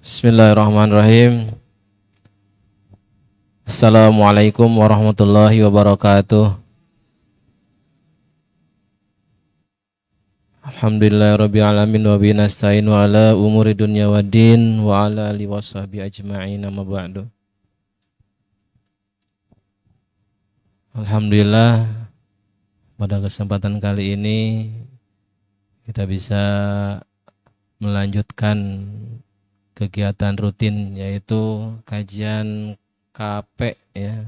Bismillahirrahmanirrahim. Assalamualaikum warahmatullahi wabarakatuh. Alhamdulillahirabbil alamin wa bihi nasta'in wa ala umuri dunya waddin wa ala alihi washabihi ajma'in amma ba'du. Alhamdulillah, pada kesempatan kali ini kita bisa melanjutkan kegiatan rutin, yaitu kajian KP ya.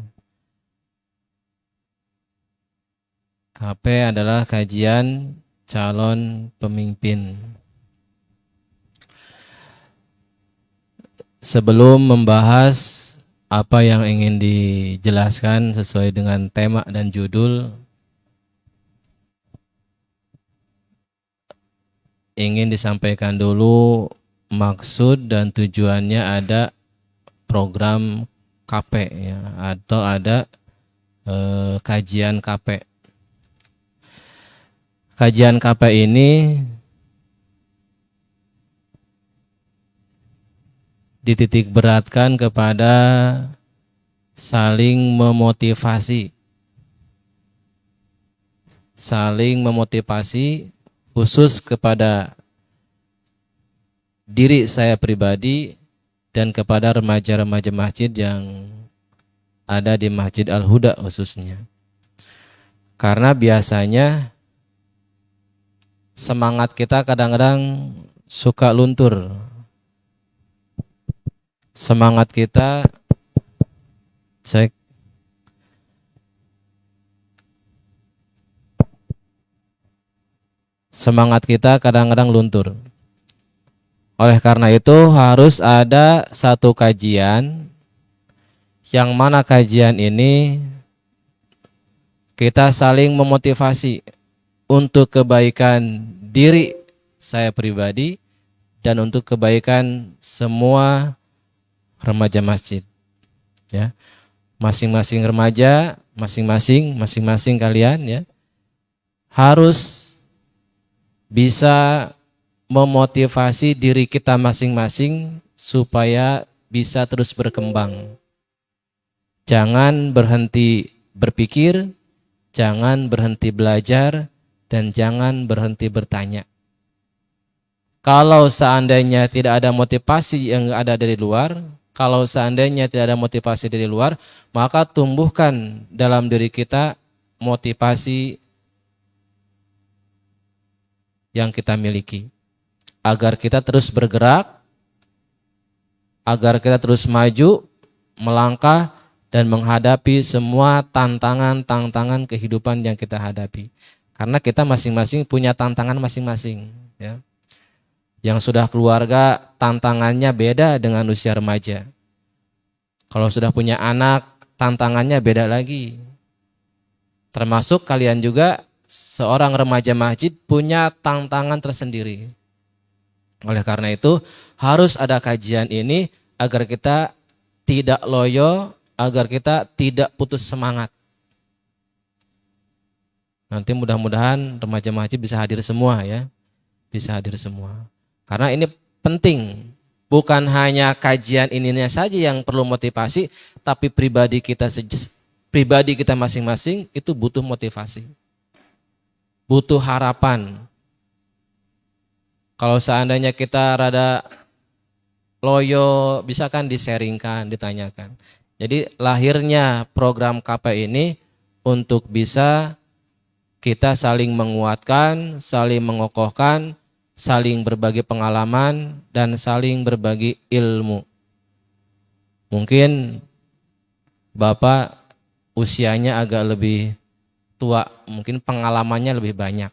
KP adalah kajian calon pemimpin. Sebelum membahas apa yang ingin dijelaskan sesuai dengan tema dan judul, ingin disampaikan dulu maksud dan tujuannya ada program KP ya, atau ada kajian KP. Kajian KP ini dititik beratkan kepada saling memotivasi. Saling memotivasi khusus kepada diri saya pribadi dan kepada remaja-remaja masjid yang ada di Masjid Al-Huda khususnya. Karena biasanya semangat kita kadang-kadang suka luntur. Semangat kita kadang-kadang luntur. Oleh karena itu harus ada satu kajian, yang mana kajian ini kita saling memotivasi untuk kebaikan diri saya pribadi dan untuk kebaikan semua remaja masjid. Ya, masing-masing remaja, masing-masing kalian ya harus bisa memotivasi diri kita masing-masing supaya bisa terus berkembang. Jangan berhenti berpikir, jangan berhenti belajar, dan jangan berhenti bertanya. Kalau seandainya tidak ada motivasi yang ada dari luar, maka tumbuhkan dalam diri kita motivasi yang kita miliki, agar kita terus bergerak, agar kita terus maju, melangkah, dan menghadapi semua tantangan kehidupan yang kita hadapi. Karena kita masing-masing punya tantangan masing-masing. Ya. Yang sudah keluarga, tantangannya beda dengan usia remaja. Kalau sudah punya anak, tantangannya beda lagi. Termasuk kalian juga, seorang remaja masjid punya tantangan tersendiri. Oleh karena itu harus ada kajian ini agar kita tidak loyo, agar kita tidak putus semangat. Nanti mudah-mudahan remaja masjid bisa hadir semua ya. Bisa hadir semua. Karena ini penting. Bukan hanya kajian ininya saja yang perlu motivasi, tapi pribadi kita masing-masing itu butuh motivasi. Butuh harapan. Kalau seandainya kita rada loyo, bisa kan di-sharingkan, ditanyakan. Jadi lahirnya program KP ini untuk bisa kita saling menguatkan, saling mengokohkan, saling berbagi pengalaman, dan saling berbagi ilmu. Mungkin Bapak usianya agak lebih tua, mungkin pengalamannya lebih banyak.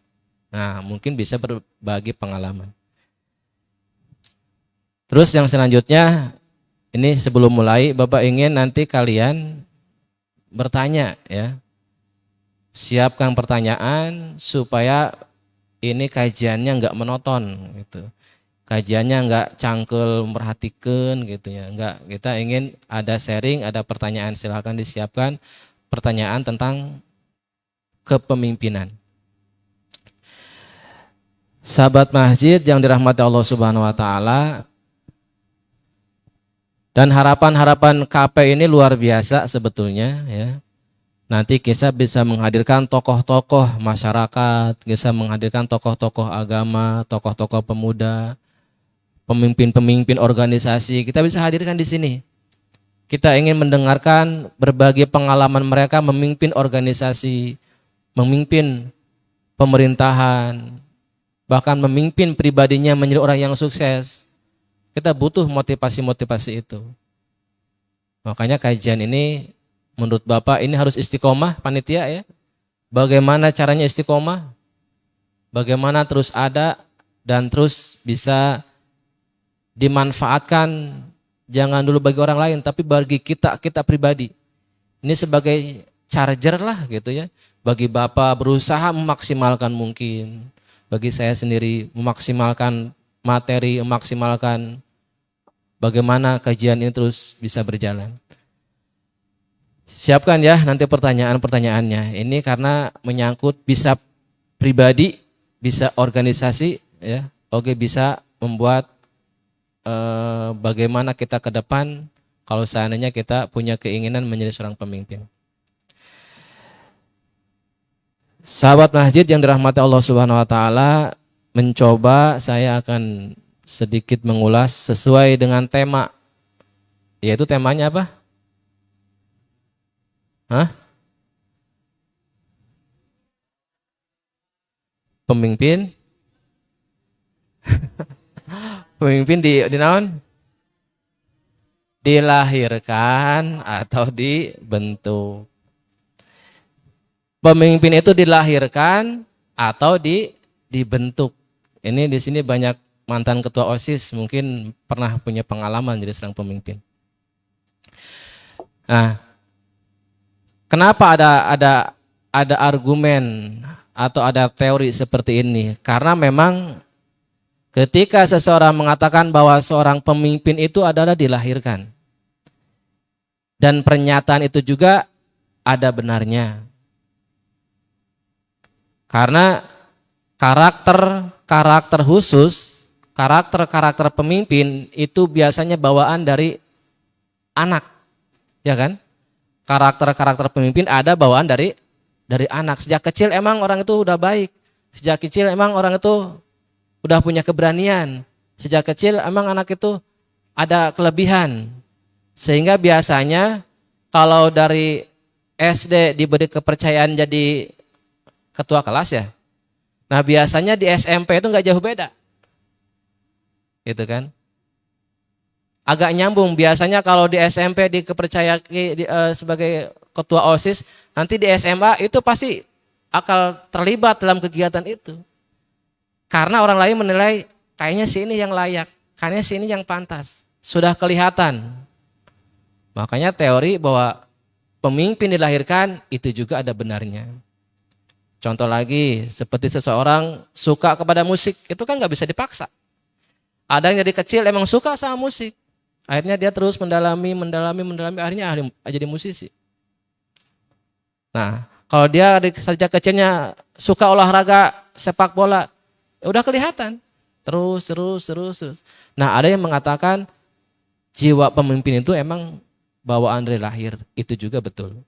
Nah, mungkin bisa berbagi pengalaman. Terus yang selanjutnya, ini sebelum mulai, Bapak ingin nanti kalian bertanya ya. Siapkan pertanyaan supaya ini kajiannya enggak monoton gitu. Kajiannya enggak cangkel memperhatikan gitu ya. Enggak, kita ingin ada sharing, ada pertanyaan, silakan disiapkan pertanyaan tentang kepemimpinan. Sahabat masjid yang dirahmati Allah Subhanahu wa taala, Dan harapan-harapan KP ini luar biasa sebetulnya ya. Nanti kita bisa menghadirkan tokoh-tokoh masyarakat, bisa menghadirkan tokoh-tokoh agama, tokoh-tokoh pemuda, pemimpin-pemimpin organisasi. Kita bisa hadirkan di sini. Kita ingin mendengarkan berbagai pengalaman mereka memimpin organisasi, memimpin pemerintahan, bahkan memimpin pribadinya menjadi orang yang sukses. Kita butuh motivasi-motivasi itu. Makanya kajian ini menurut Bapak ini harus istiqomah panitia ya. Bagaimana caranya istiqomah? Bagaimana terus ada dan terus bisa dimanfaatkan, jangan dulu bagi orang lain tapi bagi kita pribadi. Ini sebagai charger lah gitu ya. Bagi Bapak berusaha memaksimalkan mungkin. Bagi saya sendiri memaksimalkan materi, memaksimalkan bagaimana kajian ini terus bisa berjalan. Siapkan ya nanti pertanyaan-pertanyaannya. Ini karena menyangkut bisa pribadi, bisa organisasi ya. Oke, bisa membuat bagaimana kita ke depan kalau seandainya kita punya keinginan menjadi seorang pemimpin. Sahabat masjid yang dirahmati Allah Subhanahu wa taala, mencoba saya akan sedikit mengulas sesuai dengan tema. Yaitu temanya apa? Pemimpin. Pemimpin di naon? Dilahirkan atau dibentuk. Pemimpin itu dilahirkan atau dibentuk. Ini di sini banyak mantan ketua OSIS mungkin pernah punya pengalaman jadi seorang pemimpin. Nah, kenapa ada argumen atau ada teori seperti ini? Karena memang ketika seseorang mengatakan bahwa seorang pemimpin itu adalah dilahirkan, dan pernyataan itu juga ada benarnya. Karena karakter khusus, karakter pemimpin itu biasanya bawaan dari anak, ya kan? Karakter pemimpin ada bawaan dari anak. Sejak kecil emang orang itu udah baik. Sejak kecil emang orang itu udah punya keberanian. Sejak kecil emang anak itu ada kelebihan. Sehingga biasanya kalau dari SD diberi kepercayaan jadi ketua kelas ya. Nah biasanya di SMP itu nggak jauh beda. Gitu kan. Agak nyambung, biasanya kalau di SMP dikepercayai sebagai ketua OSIS, nanti di SMA itu pasti akan terlibat dalam kegiatan itu. Karena orang lain menilai kayaknya si ini yang layak, kayaknya si ini yang pantas. Sudah kelihatan. Makanya teori bahwa pemimpin dilahirkan itu juga ada benarnya. Contoh lagi, seperti seseorang suka kepada musik, itu kan nggak bisa dipaksa. Ada yang dari kecil emang suka sama musik. Akhirnya dia terus mendalami, akhirnya jadi musisi. Nah, kalau dia sejak kecilnya suka olahraga sepak bola, ya udah kelihatan. Terus. Nah, ada yang mengatakan jiwa pemimpin itu emang bawaan dari lahir. Itu juga betul.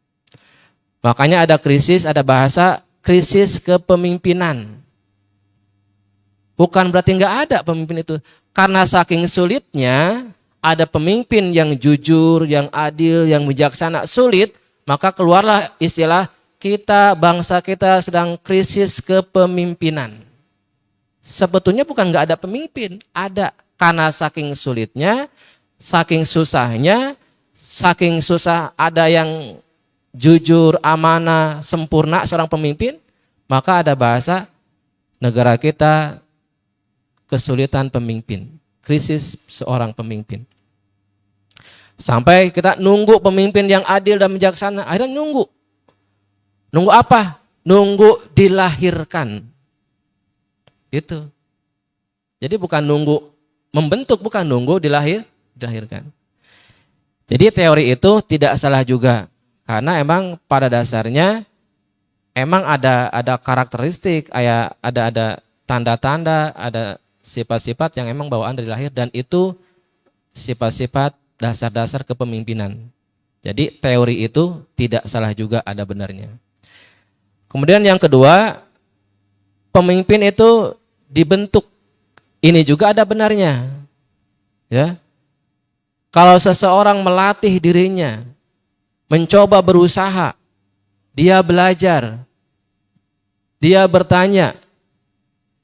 Makanya ada krisis, ada bahasa krisis kepemimpinan. Bukan berarti nggak ada pemimpin itu. Karena saking sulitnya, ada pemimpin yang jujur, yang adil, yang bijaksana, sulit, maka keluarlah istilah bangsa kita sedang krisis kepemimpinan. Sebetulnya bukan nggak ada pemimpin, ada. Karena saking sulitnya, saking susahnya, saking susah ada yang jujur, amanah, sempurna seorang pemimpin, maka ada bahasa negara kita kesulitan pemimpin, krisis seorang pemimpin. Sampai kita nunggu pemimpin yang adil dan bijaksana, akhirnya nunggu. Nunggu apa? Nunggu dilahirkan. Itu. Jadi bukan nunggu membentuk, bukan nunggu dilahirkan. Jadi teori itu tidak salah juga. Karena emang pada dasarnya emang ada karakteristik, ada tanda-tanda, ada sifat-sifat yang emang bawaan dari lahir, dan itu sifat-sifat dasar-dasar kepemimpinan. Jadi teori itu tidak salah juga, ada benarnya. Kemudian yang kedua, pemimpin itu dibentuk. Ini juga ada benarnya. Ya. Kalau seseorang melatih dirinya, mencoba berusaha, dia belajar, dia bertanya,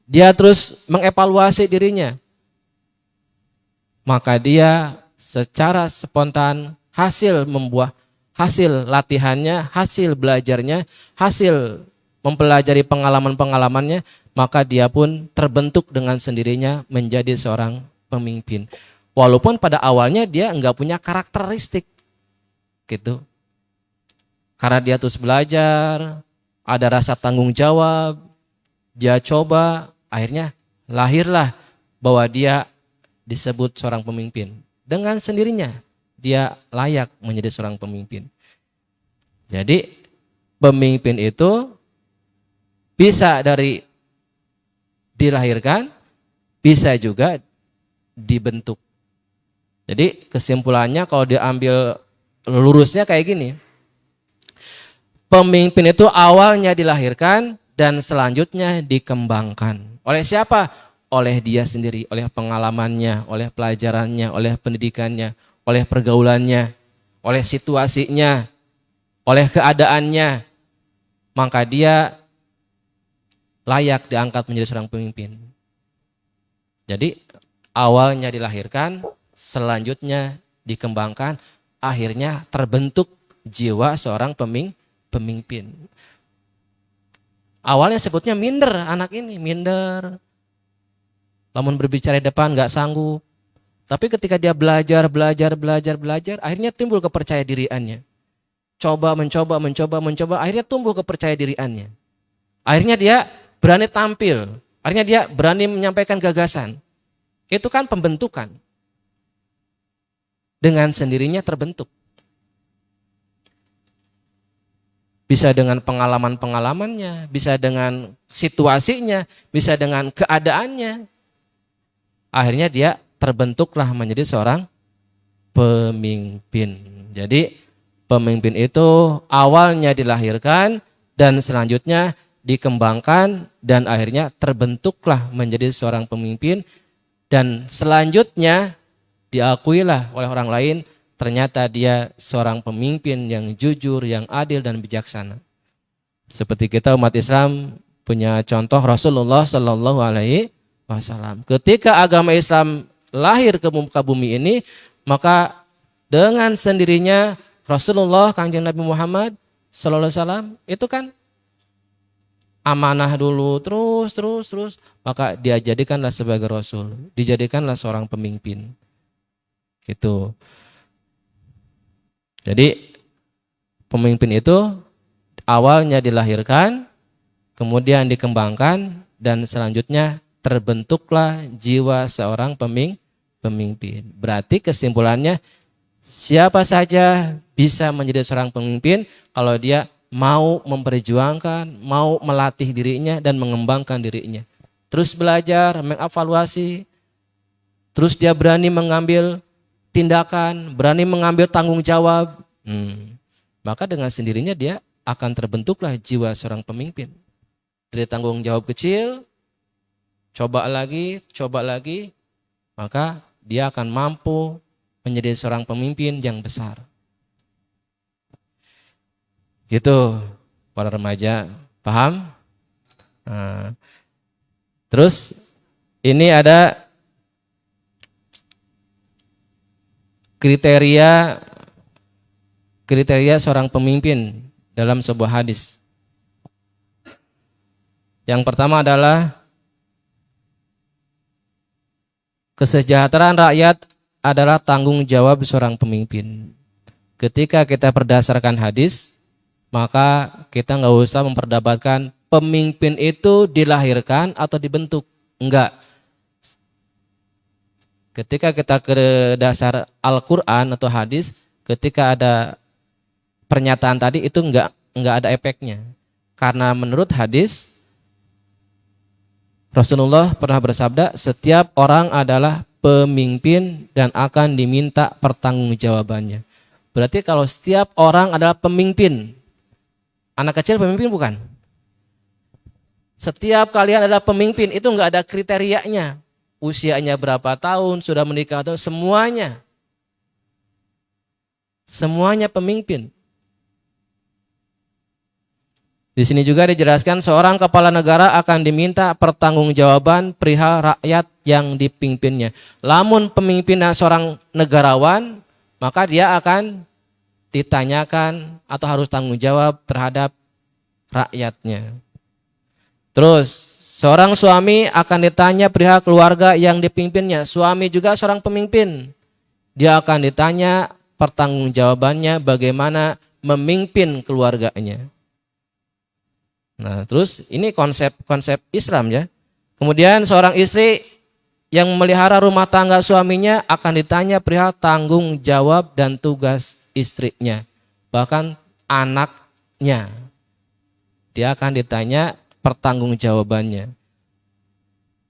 dia terus mengevaluasi dirinya, maka dia secara spontan hasil latihannya, hasil belajarnya, hasil mempelajari pengalaman-pengalamannya, maka dia pun terbentuk dengan sendirinya menjadi seorang pemimpin. Walaupun pada awalnya dia enggak punya karakteristik gitu. Karena dia terus belajar, ada rasa tanggung jawab, dia coba, akhirnya lahirlah bahwa dia disebut seorang pemimpin. Dengan sendirinya dia layak menjadi seorang pemimpin. Jadi pemimpin itu bisa dari dilahirkan, bisa juga dibentuk. Jadi kesimpulannya kalau diambil lurusnya kayak gini. Pemimpin itu awalnya dilahirkan dan selanjutnya dikembangkan. Oleh siapa? Oleh dia sendiri, oleh pengalamannya, oleh pelajarannya, oleh pendidikannya, oleh pergaulannya, oleh situasinya, oleh keadaannya. Maka dia layak diangkat menjadi seorang pemimpin. Jadi awalnya dilahirkan, selanjutnya dikembangkan, akhirnya terbentuk jiwa seorang pemimpin. Awalnya sebutnya minder, anak ini minder. Lamun berbicara di depan gak sanggup. Tapi ketika dia belajar, akhirnya timbul kepercayaan diriannya. Mencoba, akhirnya tumbuh kepercayaan diriannya. Akhirnya dia berani tampil, akhirnya dia berani menyampaikan gagasan. Itu kan pembentukan. Dengan sendirinya terbentuk. Bisa dengan pengalaman-pengalamannya, bisa dengan situasinya, bisa dengan keadaannya. Akhirnya dia terbentuklah menjadi seorang pemimpin. Jadi pemimpin itu awalnya dilahirkan dan selanjutnya dikembangkan dan akhirnya terbentuklah menjadi seorang pemimpin dan selanjutnya diakuilah oleh orang lain, ternyata dia seorang pemimpin yang jujur, yang adil dan bijaksana. Seperti kita umat Islam punya contoh Rasulullah Sallallahu Alaihi Wasallam. Ketika agama Islam lahir ke muka bumi ini, maka dengan sendirinya Rasulullah Kanjeng Nabi Muhammad Sallallahu Alaihi Wasallam itu kan amanah dulu, terus, maka dia jadikanlah sebagai Rasul, dijadikanlah seorang pemimpin. Gitu. Jadi pemimpin itu awalnya dilahirkan, kemudian dikembangkan, dan selanjutnya terbentuklah jiwa seorang pemimpin. Berarti kesimpulannya siapa saja bisa menjadi seorang pemimpin kalau dia mau memperjuangkan, mau melatih dirinya dan mengembangkan dirinya. Terus belajar, mengevaluasi, terus dia berani mengambil tindakan, berani mengambil tanggung jawab, maka dengan sendirinya dia akan terbentuklah jiwa seorang pemimpin. Dari tanggung jawab kecil, coba lagi, maka dia akan mampu menjadi seorang pemimpin yang besar. Gitu, para remaja, paham? Nah, terus ini ada kriteria seorang pemimpin dalam sebuah hadis. Yang pertama adalah kesejahteraan rakyat adalah tanggung jawab seorang pemimpin. Ketika kita berdasarkan hadis, maka kita nggak usah memperdebatkan pemimpin itu dilahirkan atau dibentuk. Enggak. Ketika kita ke dasar Al-Quran atau hadis, ketika ada pernyataan tadi itu enggak ada efeknya. Karena menurut hadis, Rasulullah pernah bersabda, setiap orang adalah pemimpin dan akan diminta pertanggungjawabannya. Berarti kalau setiap orang adalah pemimpin, anak kecil pemimpin bukan? Setiap kalian adalah pemimpin, itu enggak ada kriterianya. Usianya berapa tahun, sudah menikah atau semuanya. Semuanya pemimpin. Di sini juga dijelaskan seorang kepala negara akan diminta pertanggungjawaban perihal rakyat yang dipimpinnya. Lamun pemimpinnya seorang negarawan, maka dia akan ditanyakan atau harus tanggung jawab terhadap rakyatnya. Terus, seorang suami akan ditanya perihal keluarga yang dipimpinnya. Suami juga seorang pemimpin. Dia akan ditanya pertanggungjawabannya bagaimana memimpin keluarganya. Nah, terus ini konsep Islam ya. Kemudian seorang istri yang memelihara rumah tangga suaminya akan ditanya perihal tanggung jawab dan tugas istrinya. Bahkan anaknya. Dia akan ditanya pertanggungjawabannya.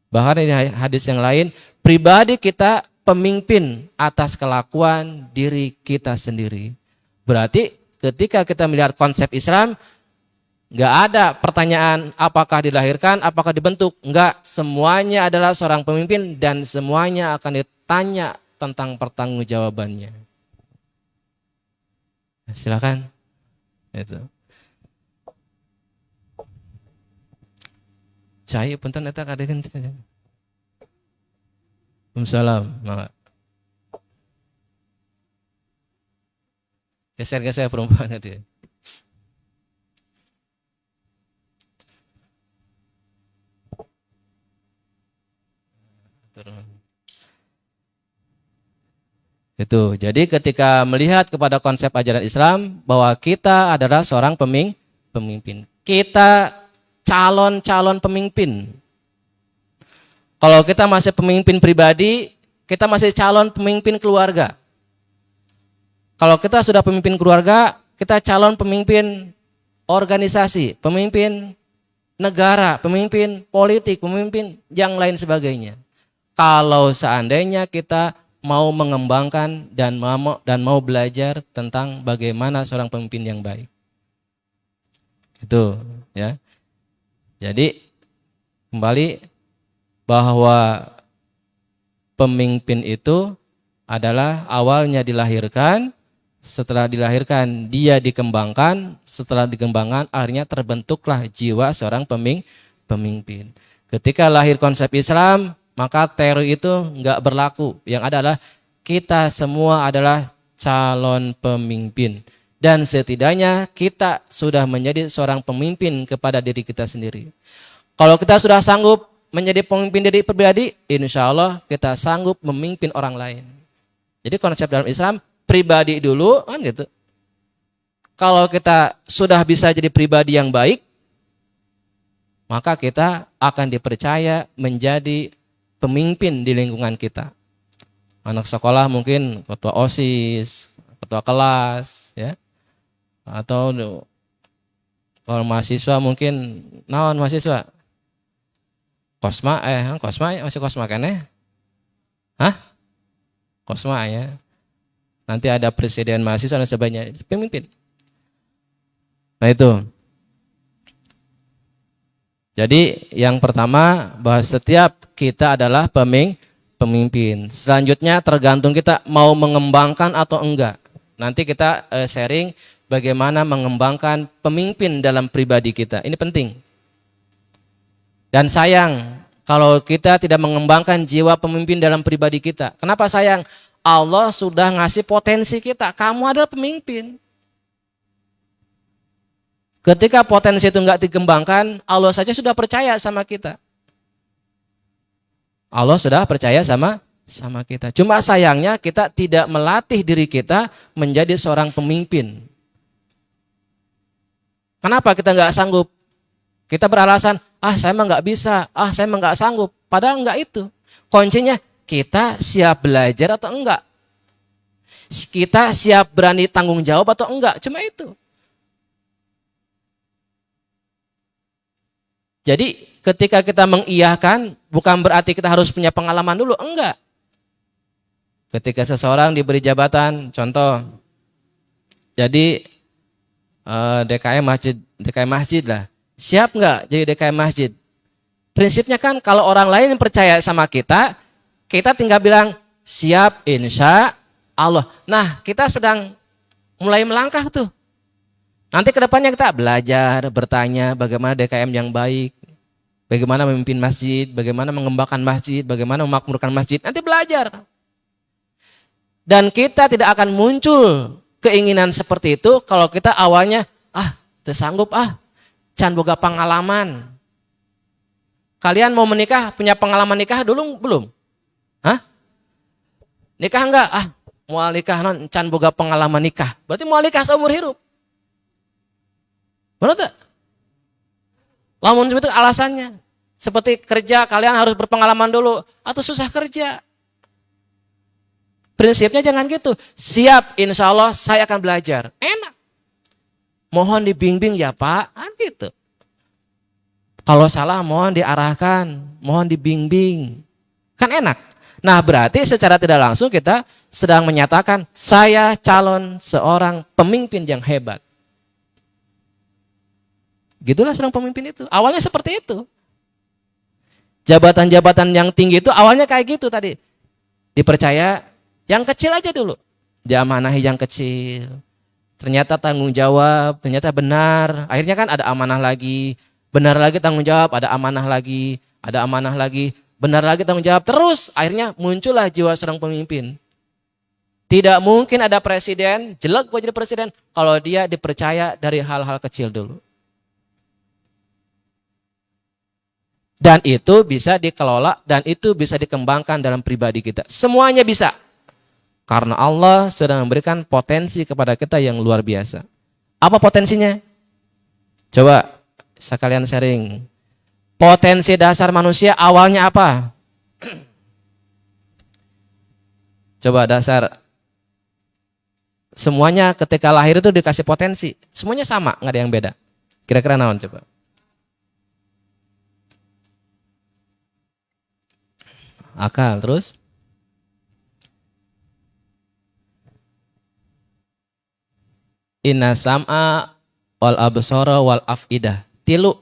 Bahkan di hadis yang lain, pribadi kita pemimpin atas kelakuan diri kita sendiri. Berarti ketika kita melihat konsep Islam, nggak ada pertanyaan apakah dilahirkan, apakah dibentuk. Nggak, semuanya adalah seorang pemimpin dan semuanya akan ditanya tentang pertanggungjawabannya. Silakan. Itu. Cai punten eta kadegeun. Waalaikumsalam. Geser-geser perempuan itu. Itu. Jadi ketika melihat kepada konsep ajaran Islam bahwa kita adalah seorang pemimpin. Kita calon pemimpin. Kalau kita masih pemimpin pribadi, kita masih calon pemimpin keluarga. Kalau kita sudah pemimpin keluarga, kita calon pemimpin organisasi, pemimpin negara, pemimpin politik, pemimpin yang lain sebagainya. Kalau seandainya kita mau mengembangkan dan mau belajar tentang bagaimana seorang pemimpin yang baik. Itu ya. Jadi kembali bahwa pemimpin itu adalah awalnya dilahirkan, setelah dilahirkan dia dikembangkan, setelah dikembangkan akhirnya terbentuklah jiwa seorang pemimpin. Ketika lahir konsep Islam, maka teori itu enggak berlaku. Yang ada adalah kita semua adalah calon pemimpin. Dan setidaknya kita sudah menjadi seorang pemimpin kepada diri kita sendiri. Kalau kita sudah sanggup menjadi pemimpin diri pribadi, insya Allah kita sanggup memimpin orang lain. Jadi konsep dalam Islam, pribadi dulu kan gitu. Kalau kita sudah bisa jadi pribadi yang baik, maka kita akan dipercaya menjadi pemimpin di lingkungan kita. Anak sekolah mungkin ketua OSIS, ketua kelas, ya. Atau kalau mahasiswa mungkin naon mahasiswa? Kosma, masih Kosma kan ya? Hah? Kosma ya. Nanti ada presiden mahasiswa dan sebagainya, pemimpin. Nah itu. Jadi yang pertama bahwa setiap kita adalah pemimpin. Selanjutnya tergantung kita mau mengembangkan atau enggak. Nanti kita sharing bagaimana mengembangkan pemimpin dalam pribadi kita. Ini penting. Dan sayang kalau kita tidak mengembangkan jiwa pemimpin dalam pribadi kita. Kenapa sayang? Allah sudah ngasih potensi kita. Kamu adalah pemimpin. Ketika potensi itu enggak dikembangkan, Allah saja sudah percaya sama kita. Allah sudah percaya sama kita. Cuma sayangnya kita tidak melatih diri kita menjadi seorang pemimpin. Kenapa kita nggak sanggup? Kita beralasan, saya mah nggak bisa, saya mah nggak sanggup. Padahal nggak itu. Kuncinya kita siap belajar atau enggak. Kita siap berani tanggung jawab atau enggak. Cuma itu. Jadi ketika kita mengiyahkan bukan berarti kita harus punya pengalaman dulu, enggak. Ketika seseorang diberi jabatan, contoh, jadi DKM masjid lah. Siap nggak jadi DKM masjid? Prinsipnya kan kalau orang lain percaya sama kita, kita tinggal bilang siap insya Allah. Nah, kita sedang mulai melangkah tuh. Nanti kedepannya kita belajar, bertanya bagaimana DKM yang baik, bagaimana memimpin masjid, bagaimana mengembangkan masjid, bagaimana memakmurkan masjid. Nanti belajar. Dan kita tidak akan muncul keinginan seperti itu kalau kita awalnya tersanggup can boga pengalaman. Kalian mau menikah, punya pengalaman nikah dulu belum? Nikah enggak? Mau nikah can boga pengalaman nikah. Berarti mau nikah seumur hidup. Benar tak? Lamun itu alasannya. Seperti kerja, kalian harus berpengalaman dulu atau susah kerja. Prinsipnya jangan gitu. Siap, insya Allah saya akan belajar. Enak. Mohon dibimbing ya Pak. Gitu. Kalau salah mohon diarahkan. Mohon dibimbing. Kan enak. Nah berarti secara tidak langsung kita sedang menyatakan saya calon seorang pemimpin yang hebat. Gitulah seorang pemimpin itu. Awalnya seperti itu. Jabatan-jabatan yang tinggi itu awalnya kayak gitu tadi. Dipercaya yang kecil aja dulu. Diamanahi yang kecil. Ternyata tanggung jawab, ternyata benar. Akhirnya kan ada amanah lagi. Benar lagi tanggung jawab, ada amanah lagi. Ada amanah lagi, benar lagi tanggung jawab. Terus akhirnya muncullah jiwa seorang pemimpin. Tidak mungkin ada presiden, jelek gua jadi presiden, kalau dia dipercaya dari hal-hal kecil dulu. Dan itu bisa dikelola, dan itu bisa dikembangkan dalam pribadi kita. Semuanya bisa. Karena Allah sudah memberikan potensi kepada kita yang luar biasa. Apa potensinya? Coba sekalian sharing. Potensi dasar manusia awalnya apa? Coba dasar. Semuanya ketika lahir itu dikasih potensi. Semuanya sama, nggak ada yang beda. Kira-kira naon coba? Akal, terus? Inna sam'a wal absara wal af'idah. Tilu.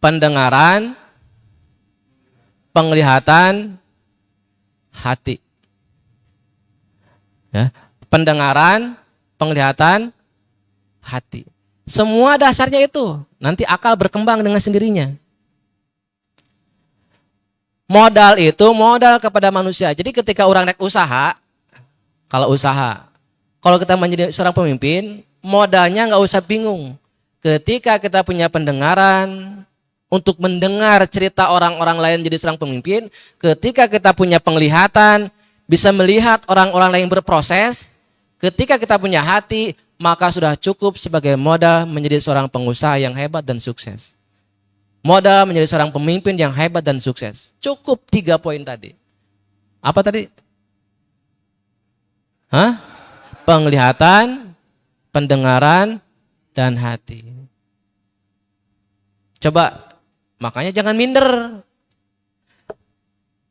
Pendengaran, penglihatan, hati. Ya, pendengaran, penglihatan, hati. Semua dasarnya itu. Nanti akal berkembang dengan sendirinya. Modal itu modal kepada manusia. Jadi ketika orang naik usaha, kalau kita menjadi seorang pemimpin, modalnya nggak usah bingung. Ketika kita punya pendengaran untuk mendengar cerita orang-orang lain jadi seorang pemimpin, ketika kita punya penglihatan, bisa melihat orang-orang lain berproses, ketika kita punya hati, maka sudah cukup sebagai modal menjadi seorang pengusaha yang hebat dan sukses. Modal menjadi seorang pemimpin yang hebat dan sukses. Cukup 3 poin tadi. Apa tadi? Penglihatan, pendengaran, dan hati. Coba, makanya jangan minder.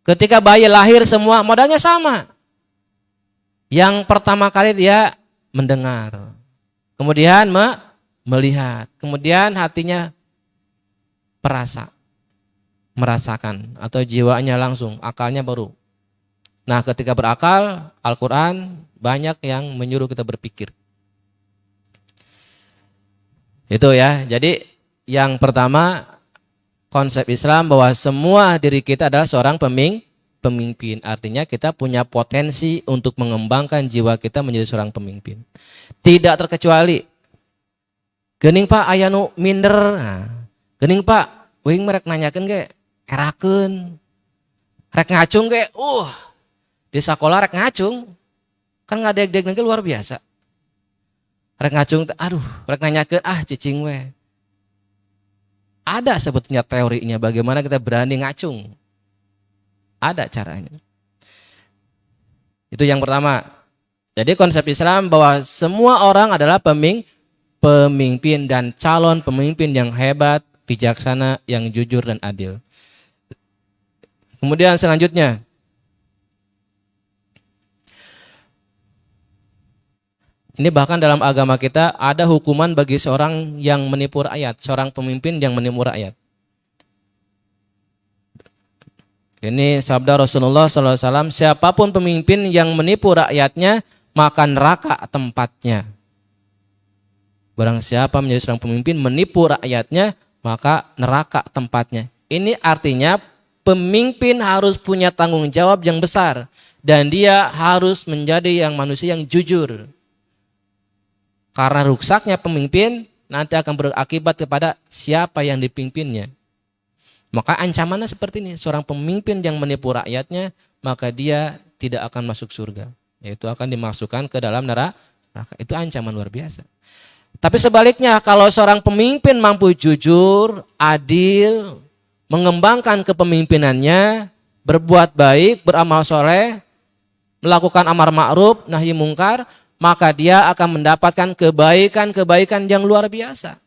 Ketika bayi lahir semua modalnya sama. Yang pertama kali dia mendengar. Kemudian melihat. Kemudian hatinya merasakan. Atau jiwanya langsung, akalnya baru. Nah ketika berakal, Al-Quran banyak yang menyuruh kita berpikir. Itu ya, jadi yang pertama konsep Islam bahwa semua diri kita adalah seorang pemimpin. Artinya kita punya potensi untuk mengembangkan jiwa kita menjadi seorang pemimpin. Tidak terkecuali. Geuning Pak aya nu minder. Geuning Pak, wing merek nanyakeun ge herakeun. Rek ngacung ge, di sekolah rek ngacung. Kan ngadeg-deg nanti luar biasa. Rek ngacung, rek nanyakeun cicing we. Ada sebetulnya teorinya bagaimana kita berani ngacung. Ada caranya. Itu yang pertama. Jadi konsep Islam bahwa semua orang adalah pemimpin dan calon pemimpin yang hebat, bijaksana, yang jujur dan adil. Kemudian selanjutnya, Ini bahkan dalam agama kita ada hukuman bagi seorang yang menipu rakyat, seorang pemimpin yang menipu rakyat. Ini sabda Rasulullah SAW, siapapun pemimpin yang menipu rakyatnya, maka neraka tempatnya. Barang siapa menjadi seorang pemimpin menipu rakyatnya, maka neraka tempatnya. Ini artinya pemimpin harus punya tanggung jawab yang besar. Dan dia harus menjadi manusia yang jujur. Karena rusaknya pemimpin nanti akan berakibat kepada siapa yang dipimpinnya. Maka ancamannya seperti ini, seorang pemimpin yang menipu rakyatnya, maka dia tidak akan masuk surga. Yaitu akan dimasukkan ke dalam neraka. Itu ancaman luar biasa. Tapi sebaliknya, kalau seorang pemimpin mampu jujur, adil, mengembangkan kepemimpinannya, berbuat baik, beramal soleh, melakukan amar ma'ruf, nahi mungkar, maka dia akan mendapatkan kebaikan-kebaikan yang luar biasa.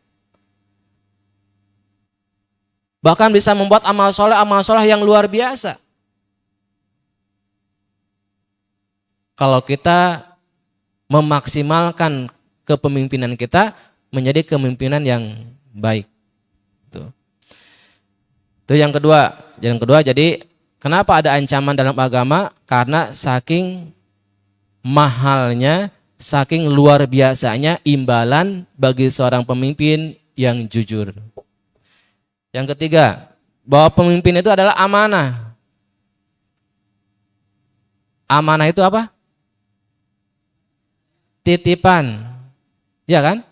Bahkan bisa membuat amal soleh yang luar biasa. Kalau kita memaksimalkan kepemimpinan kita menjadi kepemimpinan yang baik. Itu yang kedua. Yang kedua, jadi kenapa ada ancaman dalam agama? Karena saking mahalnya, saking luar biasanya imbalan bagi seorang pemimpin yang jujur. Yang ketiga, bahwa pemimpin itu adalah amanah. Amanah itu apa? Titipan. Ya kan?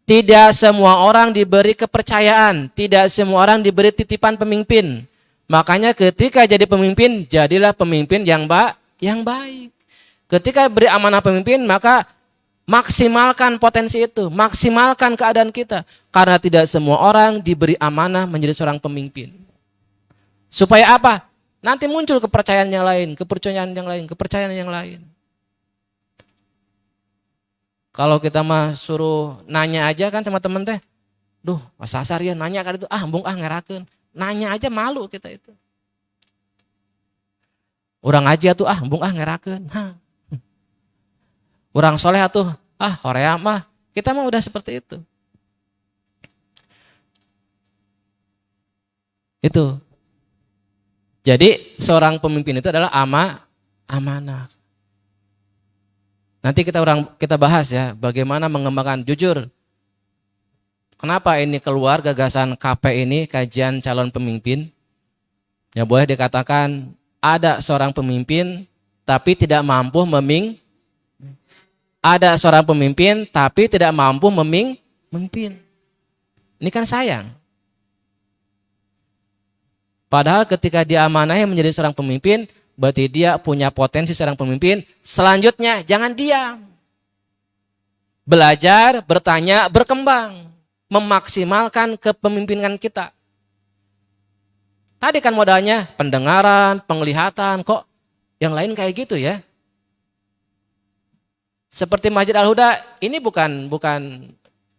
Tidak semua orang diberi kepercayaan, tidak semua orang diberi titipan pemimpin. Makanya ketika jadi pemimpin, jadilah pemimpin yang baik. Ketika beri amanah pemimpin, maka maksimalkan potensi itu, maksimalkan keadaan kita. Karena tidak semua orang diberi amanah menjadi seorang pemimpin. Supaya apa? Nanti muncul kepercayaan yang lain, kepercayaan yang lain. Kalau kita mah suruh nanya aja kan sama temen teh, duh Mas Sasar ya nanya kan itu, embung ngerakeun. Nanya aja malu kita itu. Orang aja tuh embung ngerakeun. Orang soleh tuh, horea mah, kita mah udah seperti itu. Itu. Jadi seorang pemimpin itu adalah amanah. Nanti kita bahas ya, bagaimana mengembangkan jujur. Kenapa ini keluar gagasan KP ini, kajian calon pemimpin? Ya boleh dikatakan ada seorang pemimpin tapi tidak mampu ada seorang pemimpin tapi tidak mampu memimpin. Ini kan sayang. Padahal ketika dia amanahnya menjadi seorang pemimpin, berarti dia punya potensi seorang pemimpin. Selanjutnya jangan diam. Belajar, bertanya, berkembang. Memaksimalkan kepemimpinan kita. Tadi kan modalnya pendengaran, penglihatan, kok yang lain kayak gitu ya. Seperti Masjid Al-Huda, ini bukan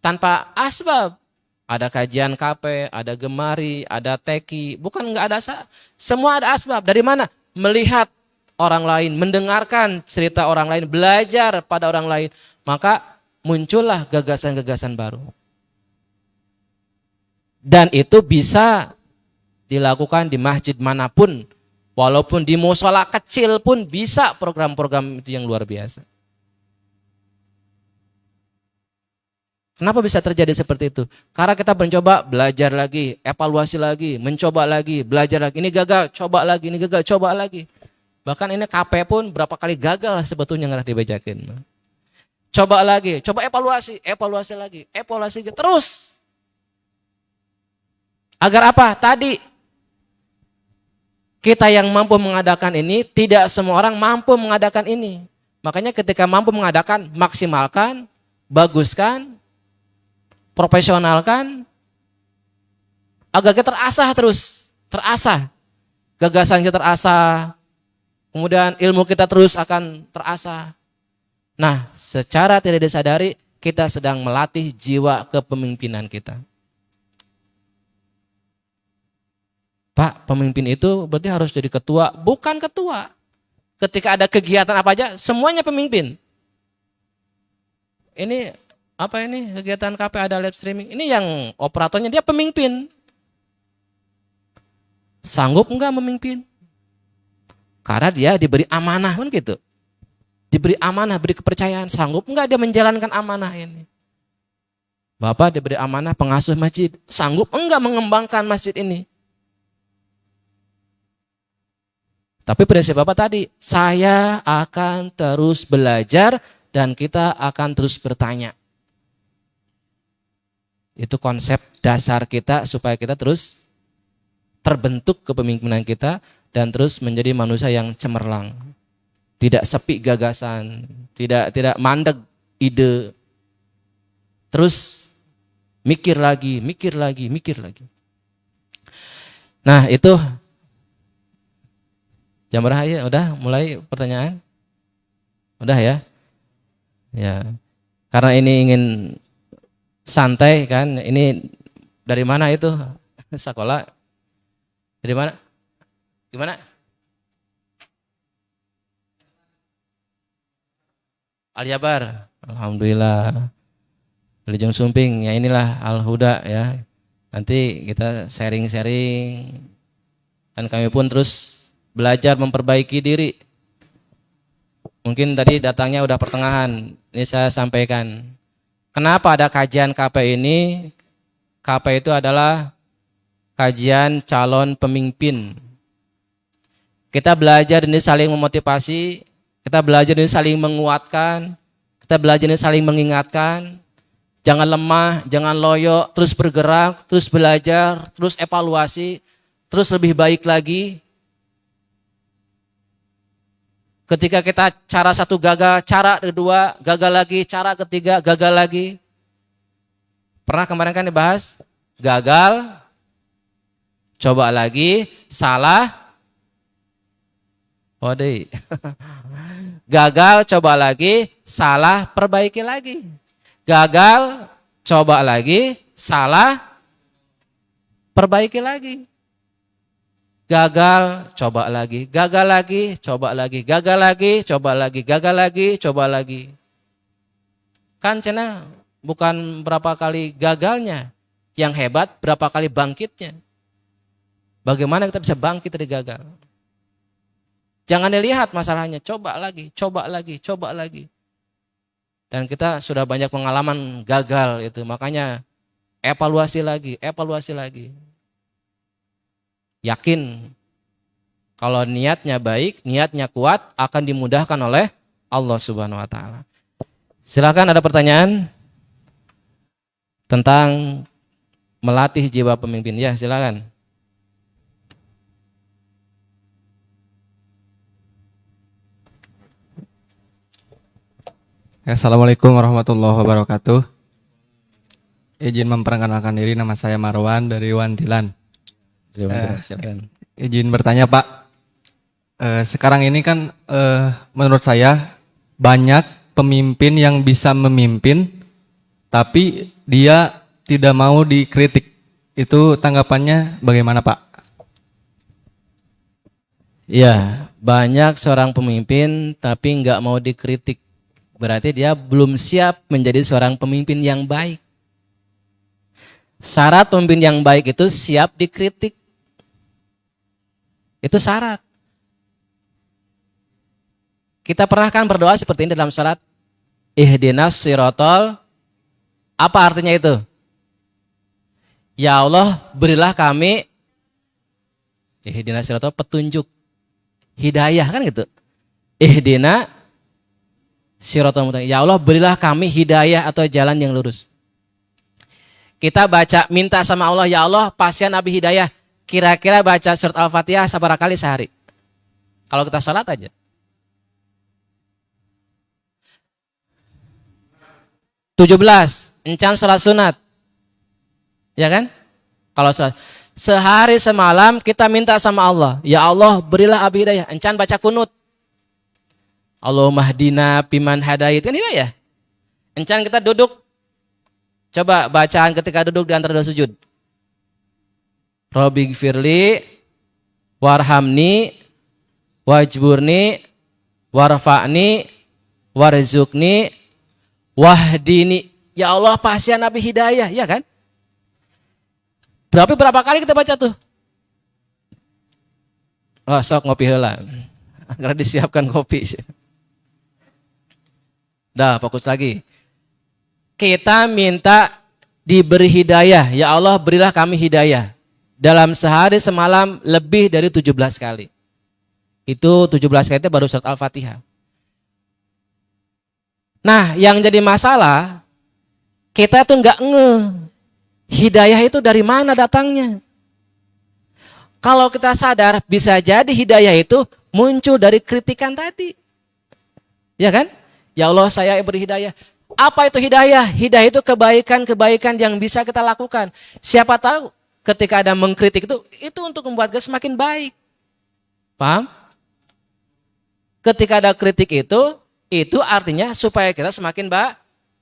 tanpa asbab. Ada kajian KP, ada gemari, ada teki, bukan nggak ada, semua ada asbab. Dari mana? Melihat orang lain, mendengarkan cerita orang lain, belajar pada orang lain, maka muncullah gagasan-gagasan baru. Dan itu bisa dilakukan di masjid manapun, walaupun di musola kecil pun bisa program-program itu yang luar biasa. Kenapa bisa terjadi seperti itu? Karena kita mencoba belajar lagi, evaluasi lagi, mencoba lagi, belajar lagi. Ini gagal, coba lagi, ini gagal, coba lagi. Bahkan ini KP pun berapa kali gagal sebetulnya nggak dibajakin. Coba lagi, coba evaluasi lagi, terus. Agar apa? Tadi kita yang mampu mengadakan ini, tidak semua orang mampu mengadakan ini. Makanya ketika mampu mengadakan, maksimalkan, baguskan, profesionalkan, agar kita terasah, gagasan kita terasah, kemudian ilmu kita terus akan terasah. Nah, secara tidak disadari kita sedang melatih jiwa kepemimpinan kita. Pak, pemimpin itu berarti harus jadi ketua, bukan ketua. Ketika ada kegiatan apa aja, semuanya pemimpin. ini apa ini kegiatan KP ada live streaming. Ini yang operatornya dia pemimpin. Sanggup enggak memimpin? Karena dia diberi amanah kan gitu. Diberi amanah, beri kepercayaan. Sanggup enggak dia menjalankan amanah ini? Bapak diberi amanah pengasuh masjid. Sanggup enggak mengembangkan masjid ini? Tapi prinsip Bapak tadi, saya akan terus belajar dan kita akan terus bertanya. Itu konsep dasar kita supaya kita terus terbentuk kepemimpinan kita dan terus menjadi manusia yang cemerlang. Tidak sepi gagasan, tidak mandek ide. Terus mikir lagi. Nah, itu jam berapa ya? Udah mulai pertanyaan? Udah ya? Ya. Karena ini ingin santai kan, ini dari mana itu sekolah? Dari mana? Gimana? Al-Jabar. Alhamdulillah. Dari Jung Sumping, ya inilah Al-Huda ya. Nanti kita sharing-sharing. Dan kami pun terus belajar memperbaiki diri. Mungkin tadi datangnya udah pertengahan. Ini saya sampaikan. Kenapa ada kajian KP ini? KP itu adalah kajian calon pemimpin. Kita belajar ini saling memotivasi, kita belajar ini saling menguatkan, kita belajar ini saling mengingatkan. Jangan lemah, jangan loyo, terus bergerak, terus belajar, terus evaluasi, terus lebih baik lagi. Ketika kita cara satu gagal, cara kedua gagal lagi, cara ketiga gagal lagi. Pernah kemarin kan dibahas, gagal, coba lagi, salah, waduh. Gagal, coba lagi, salah, perbaiki lagi. Gagal, coba lagi, salah, perbaiki lagi. Gagal, coba lagi, gagal lagi, coba lagi, gagal lagi, coba lagi, gagal lagi, coba lagi. Kan cina bukan berapa kali gagalnya, yang hebat berapa kali bangkitnya. Bagaimana kita bisa bangkit dari gagal? Jangan dilihat masalahnya, coba lagi, coba lagi, coba lagi. Dan kita sudah banyak pengalaman gagal itu, makanya evaluasi lagi, evaluasi lagi. Yakin kalau niatnya baik, niatnya kuat akan dimudahkan oleh Allah Subhanahu wa taala. Silakan ada pertanyaan tentang melatih jiwa pemimpin. Ya, silakan. Assalamualaikum warahmatullahi wabarakatuh. Izin memperkenalkan diri, nama saya Marwan dari Wantilan. Izin bertanya Pak, sekarang ini kan menurut saya banyak pemimpin yang bisa memimpin, tapi dia tidak mau dikritik. Itu tanggapannya bagaimana Pak? Ya, banyak seorang pemimpin tapi nggak mau dikritik. Berarti dia belum siap menjadi seorang pemimpin yang baik. Syarat pemimpin yang baik itu siap dikritik. Itu syarat. Kita pernah kan berdoa seperti ini dalam salat. Ihdinas sirotol. Apa artinya itu? Ya Allah, berilah kami ihdinas sirotol, petunjuk. Hidayah kan gitu. Ihdina sirotol mustaqim. Ya Allah, berilah kami hidayah atau jalan yang lurus. Kita baca, minta sama Allah, ya Allah, pasien Abi hidayah. Kira-kira baca surat Al-Fatihah seberapa kali sehari? Kalau kita sholat aja. 17, encan sholat sunat. Ya kan? Kalau sholat. Sehari semalam kita minta sama Allah. Ya Allah, berilah Abi hidayah. Encan baca kunut. Allahumma hdina piman hadait. Kan hidayah. Encan kita duduk. Coba bacaan ketika duduk di antara dua sujud. Rabbi gfirli warhamni wajburni warfa'ni warzukni Wahdini, ya Allah pasien Nabi hidayah, ya kan? Berapa kali kita baca tuh? Oh, sok ngopi heula. Karena disiapkan kopi. Dah, fokus lagi. Kita minta diberi hidayah. Ya Allah, berilah kami hidayah. Dalam sehari semalam lebih dari 17 kali. Itu 17 kali itu baru surat Al-Fatihah. Nah, yang jadi masalah, kita tuh nggak ngeh. Hidayah itu dari mana datangnya? Kalau kita sadar, bisa jadi hidayah itu muncul dari kritikan tadi. Ya kan? Ya Allah, saya beri hidayah. Apa itu hidayah? Hidayah itu kebaikan-kebaikan yang bisa kita lakukan. Siapa tahu ketika ada mengkritik itu untuk membuat kita semakin baik. Paham? Ketika ada kritik itu artinya supaya kita semakin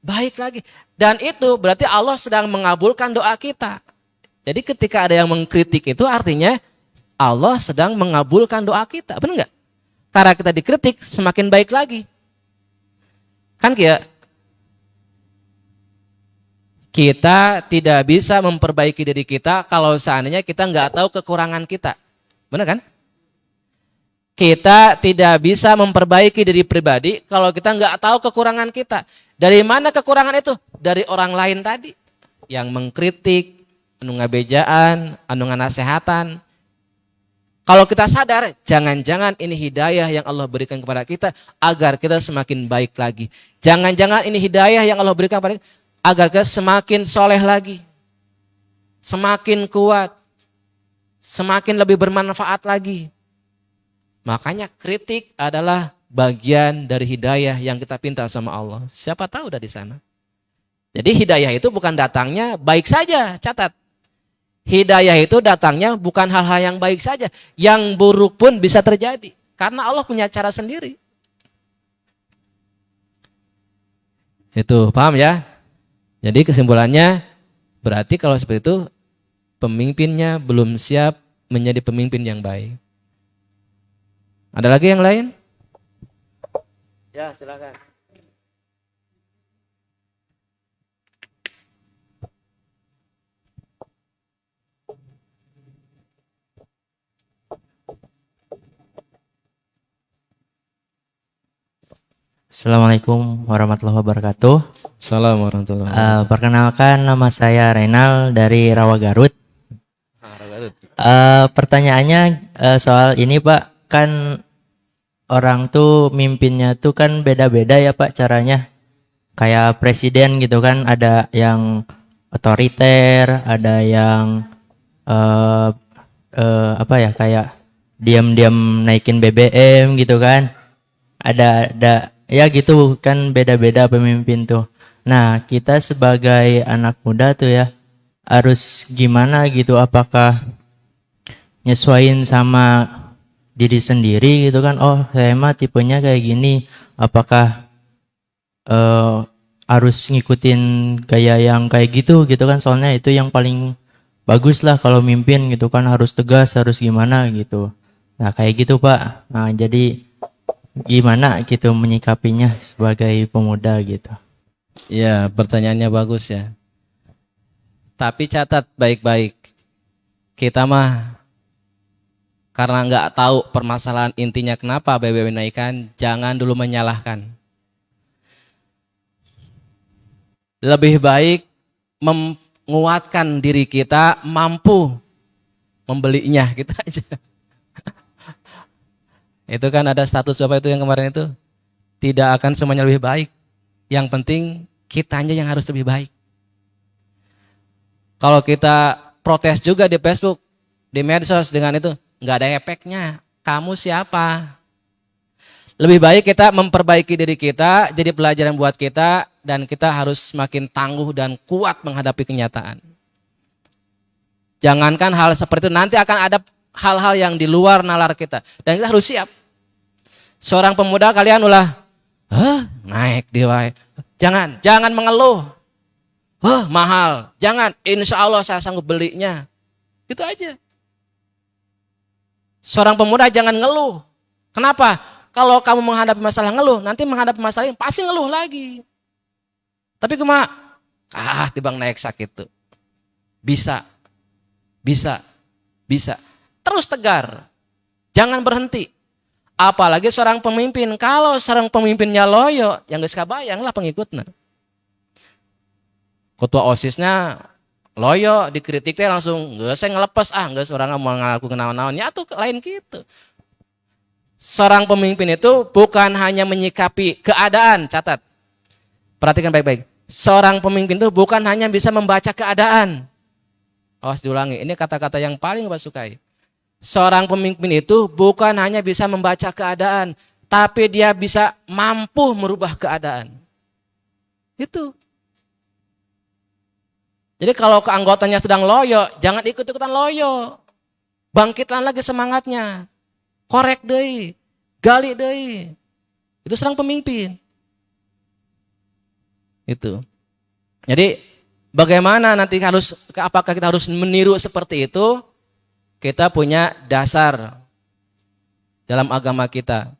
baik lagi. Dan itu berarti Allah sedang mengabulkan doa kita. Jadi ketika ada yang mengkritik itu artinya Allah sedang mengabulkan doa kita. Benar nggak? Karena kita dikritik semakin baik lagi. Kan kita tidak bisa memperbaiki diri kita kalau seandainya kita nggak tahu kekurangan kita. Benar kan? Kita tidak bisa memperbaiki diri pribadi kalau kita nggak tahu kekurangan kita. Dari mana kekurangan itu? Dari orang lain tadi. Yang mengkritik, anu ngabejaan, anu nganasehatan. Kalau kita sadar, jangan-jangan ini hidayah yang Allah berikan kepada kita agar kita semakin baik lagi. Jangan-jangan ini hidayah yang Allah berikan kepada kita agar kita semakin soleh lagi. Semakin kuat. Semakin lebih bermanfaat lagi. Makanya kritik adalah bagian dari hidayah yang kita pinta sama Allah. Siapa tahu udah di sana. Jadi hidayah itu bukan datangnya baik saja, catat. Hidayah itu datangnya bukan hal-hal yang baik saja. Yang buruk pun bisa terjadi. Karena Allah punya cara sendiri. Itu, paham ya? Jadi kesimpulannya, berarti kalau seperti itu, pemimpinnya belum siap menjadi pemimpin yang baik. Ada lagi yang lain? Ya, silakan. Assalamualaikum warahmatullahi wabarakatuh. Assalamualaikum warahmatullahi wabarakatuh. Perkenalkan, nama saya Renal dari Rawa Garut. Pertanyaannya soal ini Pak, kan orang tuh mimpinnya tuh kan beda-beda ya Pak caranya. Kayak presiden gitu kan, ada yang otoriter, ada yang apa ya, kayak diam-diam naikin BBM gitu kan. Ada ya gitu kan, beda-beda pemimpin tuh. Nah, kita sebagai anak muda tuh ya harus gimana gitu, apakah nyesuaiin sama diri sendiri gitu kan, oh saya mah tipenya kayak gini, apakah harus ngikutin gaya yang kayak gitu kan, soalnya itu yang paling bagus lah kalau mimpin gitu kan, harus tegas, harus gimana gitu. Nah kayak gitu Pak. Nah jadi gimana gitu menyikapinya sebagai pemuda gitu. Ya, pertanyaannya bagus ya. Tapi catat baik-baik. Kita mah karena nggak tahu permasalahan intinya kenapa BBM naikkan, jangan dulu menyalahkan. Lebih baik menguatkan diri kita mampu membelinya, gitu aja. Itu kan ada status Bapak itu yang kemarin itu, tidak akan semuanya lebih baik. Yang penting kitanya yang harus lebih baik. Kalau kita protes juga di Facebook, di medsos dengan itu, nggak ada efeknya. Kamu siapa? Lebih baik kita memperbaiki diri kita, jadi pelajaran buat kita, dan kita harus semakin tangguh dan kuat menghadapi kenyataan. Jangankan hal seperti itu, nanti akan ada hal-hal yang di luar nalar kita, dan kita harus siap. Seorang pemuda kalian ulah naik di wae. Jangan mengeluh. Mahal. Jangan, insya Allah saya sanggup belinya. Gitu aja. Seorang pemuda jangan ngeluh. Kenapa? Kalau kamu menghadapi masalah ngeluh, nanti menghadapi masalah ini pasti ngeluh lagi. Tapi kumaha? Tibang naik sakit tuh. Bisa. Terus tegar. Jangan berhenti. Apalagi seorang pemimpin. Kalau seorang pemimpinnya loyo, yang geus kabayang lah pengikutnya. Ketua OSISnya loyo, dikritik teh langsung geus saya ngelepas geus orang mau ngaku kenaon-naon. Ya tuh lain gitu. Seorang pemimpin itu bukan hanya menyikapi keadaan, catat. Perhatikan baik-baik. Seorang pemimpin itu bukan hanya bisa membaca keadaan. Awas diulangi, ini kata-kata yang paling Bapak sukai. Seorang pemimpin itu bukan hanya bisa membaca keadaan, tapi dia bisa mampu merubah keadaan. Itu. Jadi kalau keanggotanya sedang loyo, jangan ikut-ikutan loyo. Bangkitlah lagi semangatnya. Korek deui, gali deui. Itu seorang pemimpin. Itu. Jadi bagaimana nanti apakah kita harus meniru seperti itu? Kita punya dasar dalam agama kita.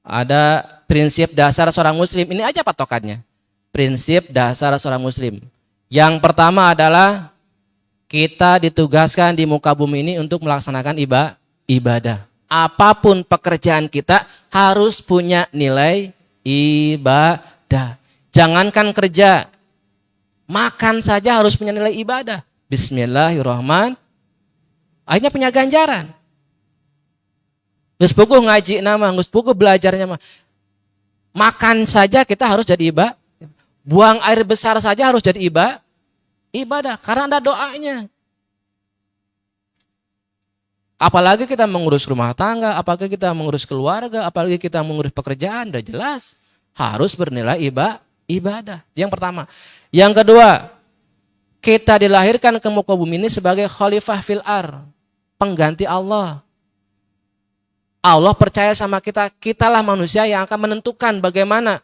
Ada prinsip dasar seorang muslim. Ini aja patokannya. Prinsip dasar seorang muslim. Yang pertama adalah kita ditugaskan di muka bumi ini untuk melaksanakan ibadah. Apapun pekerjaan kita harus punya nilai ibadah. Jangankan kerja, makan saja harus punya nilai ibadah. Bismillahirrahmanirrahim. Akhirnya punya ganjaran. Geus puguh ngaji nama, geus puguh belajarnya mah. Makan saja kita harus jadi ibadah. Buang air besar saja harus jadi ibadah karena ada doanya. Apalagi kita mengurus rumah tangga, apalagi kita mengurus keluarga, apalagi kita mengurus pekerjaan, udah jelas harus bernilai ibadah. Yang pertama. Yang kedua, kita dilahirkan ke muka bumi ini sebagai khalifah fil ar, pengganti Allah. Allah percaya sama kita, kitalah manusia yang akan menentukan bagaimana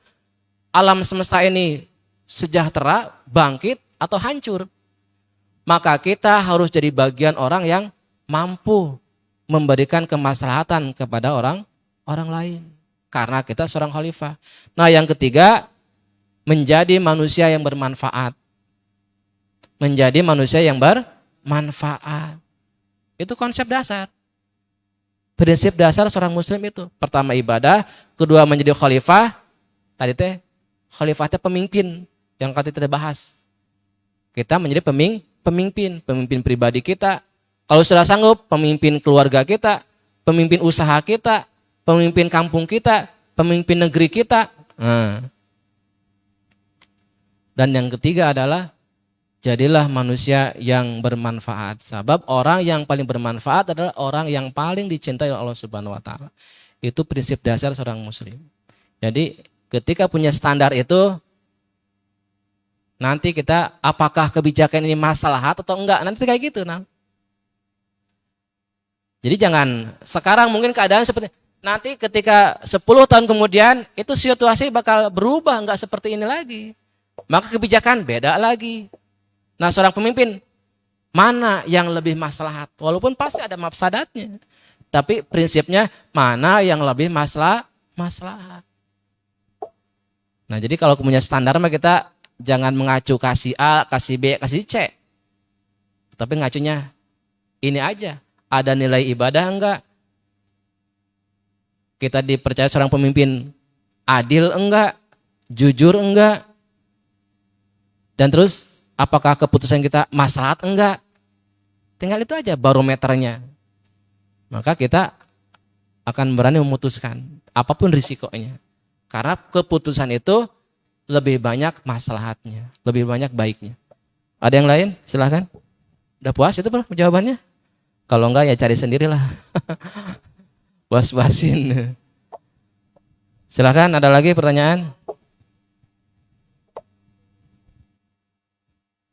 alam semesta ini sejahtera, bangkit, atau hancur. Maka kita harus jadi bagian orang yang mampu memberikan kemaslahatan kepada orang lain. Karena kita seorang khalifah. Nah yang ketiga, menjadi manusia yang bermanfaat. Menjadi manusia yang bermanfaat. Itu konsep dasar. Prinsip dasar seorang muslim itu. Pertama ibadah, kedua menjadi khalifah. Tadi teh khalifah teh pemimpin yang kita bahas. Kita menjadi pemimpin pribadi kita. Kalau sudah sanggup, pemimpin keluarga kita, pemimpin usaha kita, pemimpin kampung kita, pemimpin negeri kita. Dan yang ketiga adalah jadilah manusia yang bermanfaat. Sebab orang yang paling bermanfaat adalah orang yang paling dicintai oleh Allah Subhanahu wa taala. Itu prinsip dasar seorang muslim. Jadi ketika punya standar itu, nanti kita apakah kebijakan ini maslahat atau enggak, nanti kayak gitu. Jadi jangan sekarang mungkin keadaan seperti nanti ketika 10 tahun kemudian itu situasi bakal berubah, enggak seperti ini lagi. Maka kebijakan beda lagi. Nah seorang pemimpin mana yang lebih maslahat? Walaupun pasti ada mafsadatnya. Tapi prinsipnya mana yang lebih maslahat. Nah jadi kalau punya standar mah kita jangan mengacu kasih A, kasih B, kasih C. Tapi ngacunya ini aja. Ada nilai ibadah enggak? Kita dipercaya seorang pemimpin adil enggak? Jujur enggak? Dan terus apakah keputusan kita maslahat enggak? Tinggal itu aja barometernya. Maka kita akan berani memutuskan apapun risikonya. Karena keputusan itu lebih banyak maslahatnya, lebih banyak baiknya. Ada yang lain? Silahkan. Udah puas itu bro jawabannya? Kalau enggak ya cari sendirilah. Puas-puasin. Silahkan, ada lagi pertanyaan?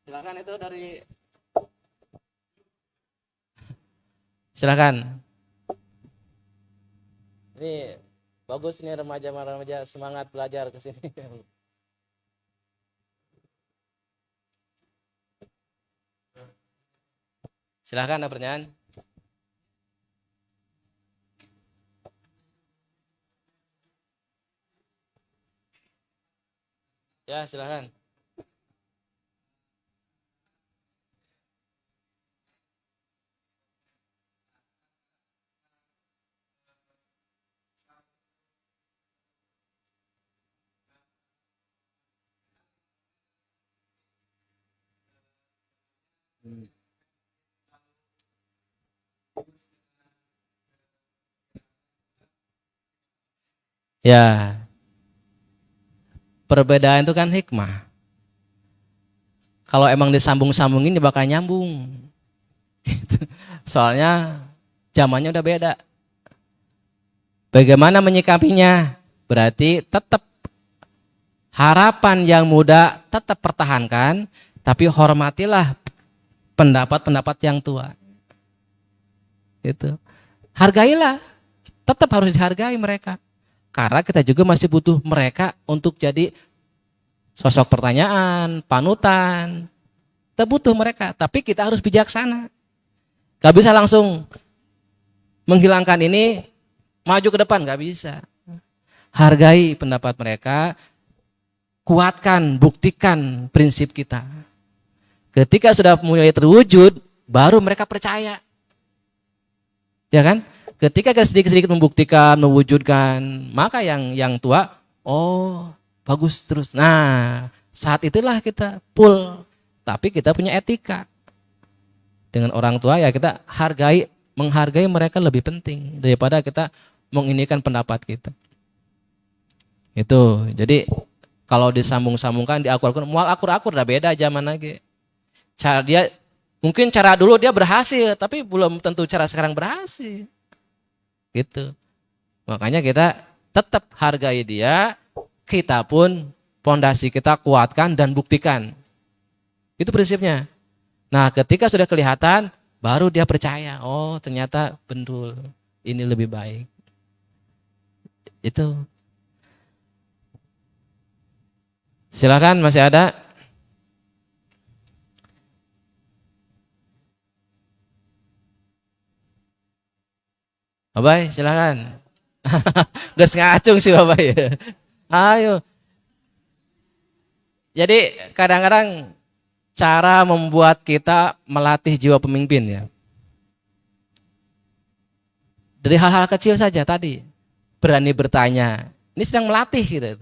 Silahkan itu dari. Silahkan. Ini bagus nih remaja-remaja semangat belajar ke sini. Silahkan ada pertanyaan. Ya, silakan. Ya, perbedaan itu kan hikmah. Kalau emang disambung-sambungin dia bakal nyambung. Soalnya zamannya udah beda. Bagaimana menyikapinya? Berarti tetap harapan yang muda tetap pertahankan, tapi hormatilah pendapat-pendapat yang tua. Gitu. Hargailah, tetap harus dihargai mereka. Karena kita juga masih butuh mereka untuk jadi sosok pertanyaan, panutan. Kita butuh mereka, tapi kita harus bijaksana. Gak bisa langsung menghilangkan ini, maju ke depan, gak bisa. Hargai pendapat mereka, kuatkan, buktikan prinsip kita. Ketika sudah mulai terwujud, baru mereka percaya. Ya kan? Ketika kita sedikit-sedikit membuktikan, mewujudkan, maka yang tua, oh bagus terus. Nah, saat itulah kita full. Tapi kita punya etika. Dengan orang tua ya kita menghargai mereka lebih penting daripada kita menginikan pendapat kita. Itu. Jadi kalau disambung-sambungkan, diakur-akur, mual akur-akur udah beda zaman lagi. Mungkin cara dulu dia berhasil, tapi belum tentu cara sekarang berhasil. Gitu. Makanya kita tetap hargai dia, kita pun pondasi kita kuatkan dan buktikan. Itu prinsipnya. Nah, ketika sudah kelihatan, baru dia percaya, oh ternyata betul, ini lebih baik. Itu. Silakan, masih ada? Bapak, silakan. Gas ngacung sih Bapak ya. Ayo. Jadi kadang-kadang cara membuat kita melatih jiwa pemimpin ya. Dari hal-hal kecil saja tadi. Berani bertanya. Ini sedang melatih gitu.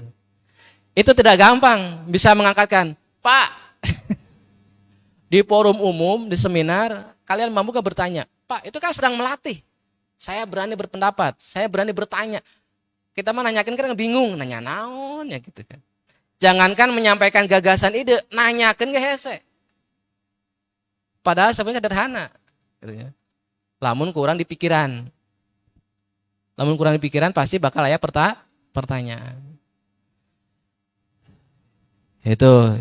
Itu tidak gampang bisa mengangkatkan. Pak, di forum umum, di seminar, kalian mampu gak bertanya? Pak, itu kan sedang melatih. Saya berani berpendapat, saya berani bertanya. Kita mah nanyakan kan bingung, nanya naon ya gitu kan. Jangankan menyampaikan gagasan ide, nanyakan ke hese. Padahal sebenarnya sederhana. Gitu ya. Lamun kurang di pikiran. Lamun kurang di pikiran pasti bakal aya pertanyaan. Itu.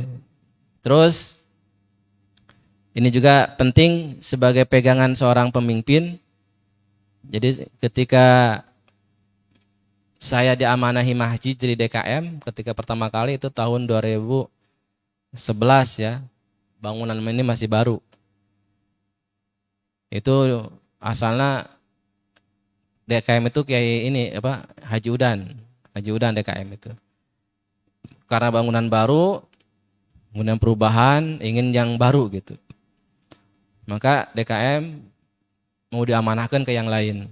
Terus ini juga penting sebagai pegangan seorang pemimpin. Jadi ketika saya diamanahi Mahji jadi DKM ketika pertama kali itu tahun 2011 ya. Bangunan ini masih baru. Itu asalnya DKM itu kayak ini Haji Udan DKM itu. Karena bangunan baru, kemudian perubahan, ingin yang baru gitu. Maka DKM mau diamanahkan ke yang lain.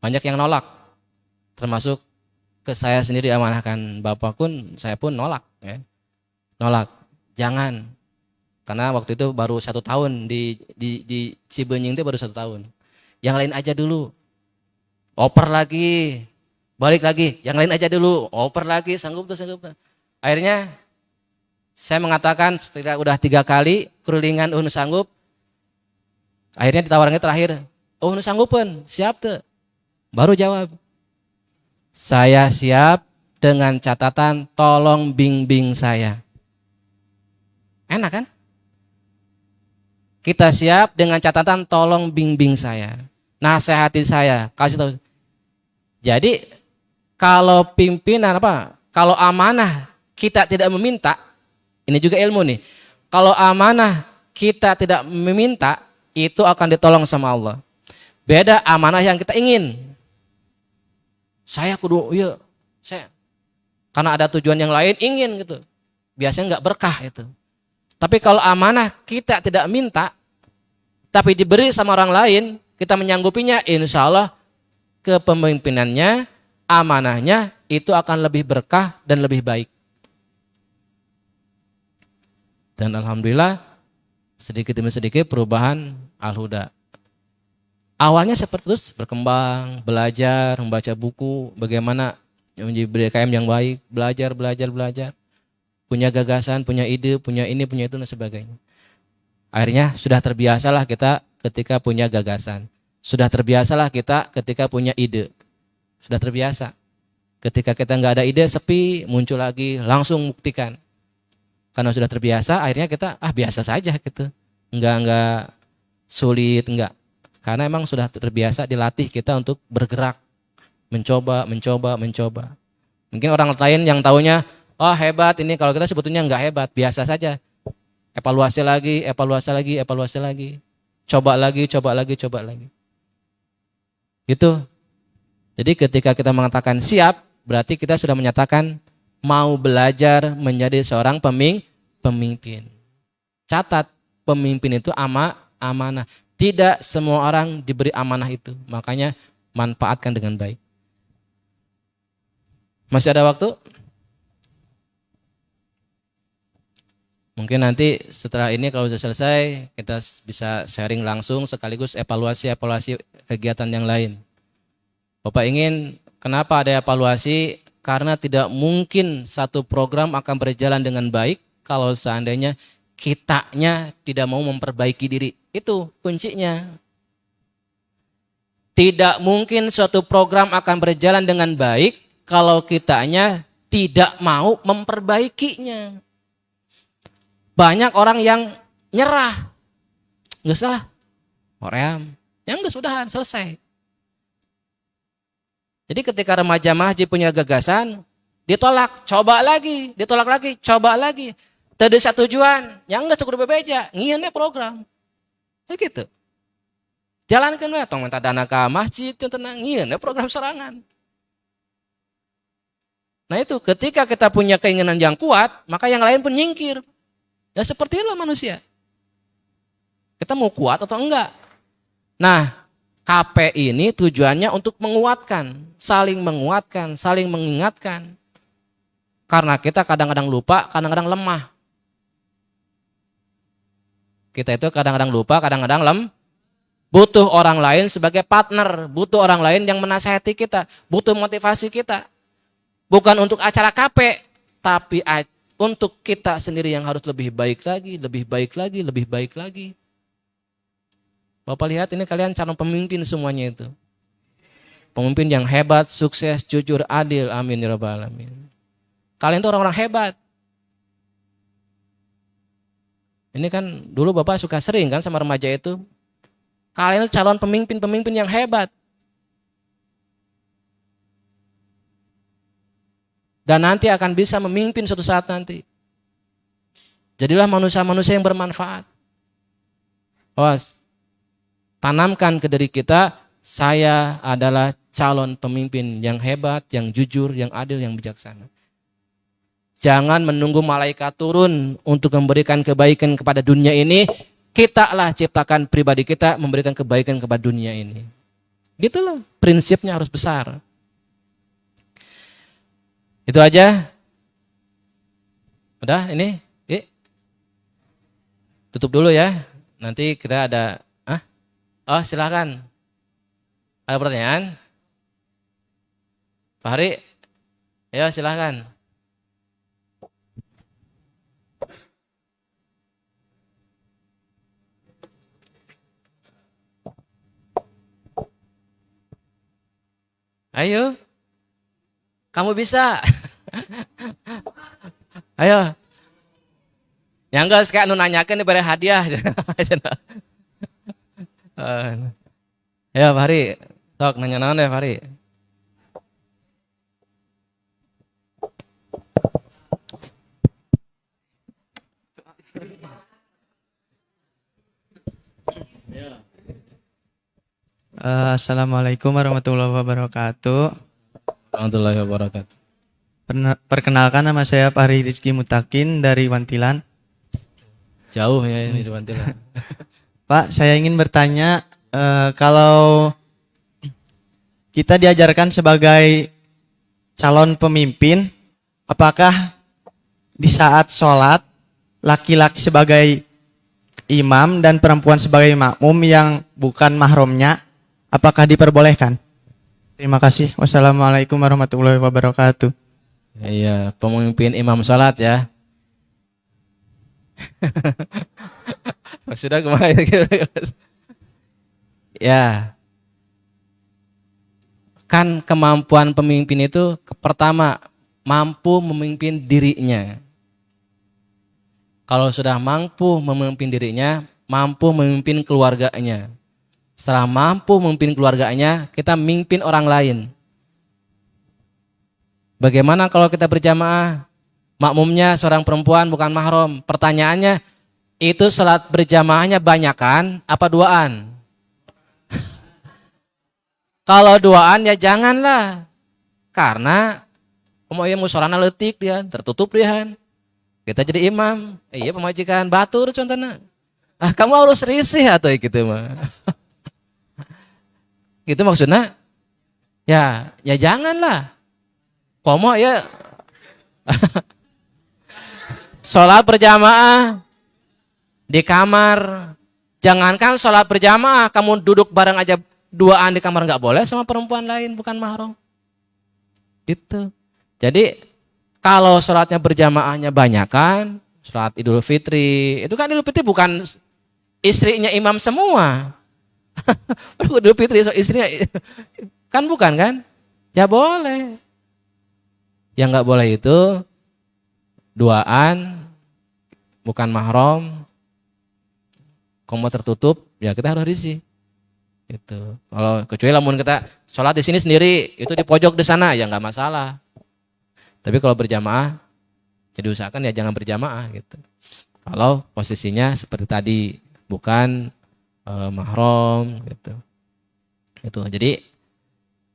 Banyak yang nolak, termasuk ke saya sendiri diamanahkan. Bapak pun, saya pun nolak. Ya. Nolak, jangan. Karena waktu itu baru 1 tahun, di Cibenying itu baru 1 tahun. Yang lain aja dulu, oper lagi, balik lagi, yang lain aja dulu, oper lagi, sanggup tuh. Akhirnya saya mengatakan setelah udah 3 kali, kerulingan sanggup. Akhirnya ditawarannya terakhir, sanggupan, siap tuh. Baru jawab, saya siap dengan catatan tolong bimbing saya. Enak kan? Kita siap dengan catatan tolong bimbing saya. Nasihati saya, kasih tahu. Jadi kalau pimpinan kalau amanah kita tidak meminta, ini juga ilmu nih. Kalau amanah kita tidak meminta, itu akan ditolong sama Allah. Beda amanah yang kita ingin. Saya kudu, saya karena ada tujuan yang lain ingin gitu. Biasanya nggak berkah itu. Tapi kalau amanah kita tidak minta, tapi diberi sama orang lain, kita menyanggupinya, insya Allah kepemimpinannya, amanahnya itu akan lebih berkah dan lebih baik. Dan alhamdulillah sedikit demi sedikit perubahan Al-Huda. Awalnya seperti terus berkembang, belajar, membaca buku, bagaimana menjadi BDKM yang baik, belajar. Punya gagasan, punya ide, punya ini, punya itu dan sebagainya. Akhirnya sudah terbiasalah kita ketika punya gagasan. Sudah terbiasalah kita ketika punya ide. Sudah terbiasa. Ketika kita nggak ada ide, sepi, muncul lagi, langsung buktikan. Karena sudah terbiasa, akhirnya kita biasa saja gitu. Enggak sulit, enggak. Karena emang sudah terbiasa dilatih kita untuk bergerak, mencoba. Mungkin orang lain yang taunya, oh hebat ini, kalau kita sebetulnya enggak hebat, biasa saja. Evaluasi lagi. Coba lagi. Gitu. Jadi ketika kita mengatakan siap, berarti kita sudah menyatakan mau belajar menjadi seorang pemimpin. Catat, pemimpin itu amanah. Tidak semua orang diberi amanah itu. Makanya manfaatkan dengan baik. Masih ada waktu? Mungkin nanti setelah ini kalau sudah selesai, kita bisa sharing langsung sekaligus evaluasi kegiatan yang lain. Bapak ingin, kenapa ada evaluasi? Karena tidak mungkin satu program akan berjalan dengan baik kalau seandainya kitanya tidak mau memperbaiki diri. Itu kuncinya. Tidak mungkin suatu program akan berjalan dengan baik kalau kitanya tidak mau memperbaikinya. Banyak orang yang nyerah. Nggak salah. Koream. Yang nggak sudahan, selesai. Jadi ketika remaja mahji punya gagasan, ditolak, coba lagi. Tadi satu tujuan, yang nggak cukup bebeja, ngiannya program. Begitu. Jalankan we, tong minta dana ke masjid, tenang, ngiannya program serangan. Nah itu, ketika kita punya keinginan yang kuat, maka yang lain pun nyingkir. Ya seperti itulah manusia. Kita mau kuat atau enggak? Nah, KP ini tujuannya untuk menguatkan, saling mengingatkan. Karena kita kadang-kadang lupa, kadang-kadang lemah. Kita itu kadang-kadang lupa, kadang-kadang butuh orang lain sebagai partner, butuh orang lain yang menasihati kita, butuh motivasi kita. Bukan untuk acara KP, tapi untuk kita sendiri yang harus lebih baik lagi. Bapak lihat ini kalian calon pemimpin semuanya itu. Pemimpin yang hebat, sukses, jujur, adil. Amin ya rabbal alamin. Kalian itu orang-orang hebat. Ini kan dulu Bapak suka sering kan sama remaja itu. Kalian itu calon pemimpin yang hebat. Dan nanti akan bisa memimpin suatu saat nanti. Jadilah manusia-manusia yang bermanfaat. Awas. Tanamkan ke diri kita, saya adalah calon pemimpin yang hebat, yang jujur, yang adil, yang bijaksana. Jangan menunggu malaikat turun untuk memberikan kebaikan kepada dunia ini. Kita lah ciptakan pribadi kita memberikan kebaikan kepada dunia ini. Gitulah, prinsipnya harus besar. Itu aja. Udah ini? Tutup dulu ya. Nanti kita ada oh silakan. Ada pertanyaan? Pak Hari? Ya silakan. Ayo. Kamu bisa. Ayo. Yang enggak kayak nanyakan diberi hadiah. Ya Pak Hari, sok nanya naon ya Pak Hari. Assalamualaikum warahmatullahi wabarakatuh. Warahmatullahi wabarakatuh. Perkenalkan, nama saya Fahri Rizky Mutakin dari Wantilan. Jauh ya ini di Bantilan. Pak, saya ingin bertanya, kalau kita diajarkan sebagai calon pemimpin, apakah di saat sholat laki-laki sebagai imam dan perempuan sebagai makmum yang bukan mahramnya, apakah diperbolehkan? Terima kasih. Wassalamualaikum warahmatullahi wabarakatuh. Iya, pemimpin imam sholat ya. Sudah kemarin. Ya, kan kemampuan pemimpin itu pertama mampu memimpin dirinya. Kalau sudah mampu memimpin dirinya, mampu memimpin keluarganya. Setelah mampu memimpin keluarganya, kita mimpin orang lain. Bagaimana kalau kita berjamaah, makmumnya seorang perempuan bukan mahram? Pertanyaannya, itu salat berjamaahnya banyakan apa duaan? Kalau duaan ya janganlah. Karena musolana letik dia, tertutup dia. Kita jadi imam, iya pemajikan batur contohnya. Kamu harus risih atau gitu mah. Gitu maksudnya. Ya janganlah. Komo ya. Sholat berjamaah di kamar. Jangankan sholat berjamaah, kamu duduk bareng aja duaan di kamar nggak boleh sama perempuan lain bukan mahram. Gitu. Jadi kalau sholatnya berjamaahnya banyakan, sholat Idul Fitri, itu kan Idul Fitri bukan istrinya imam semua. Idul Fitri istrinya kan bukan kan? Ya boleh. Yang nggak boleh itu duaan, bukan mahram, komo tertutup, ya kita harus risih. Gitu. Kalau kecuali lamun kita sholat di sini sendiri, itu di pojok di sana ya nggak masalah. Tapi kalau berjamaah, jadi usahakan ya jangan berjamaah gitu. Kalau posisinya seperti tadi bukan mahram gitu. Itu. Jadi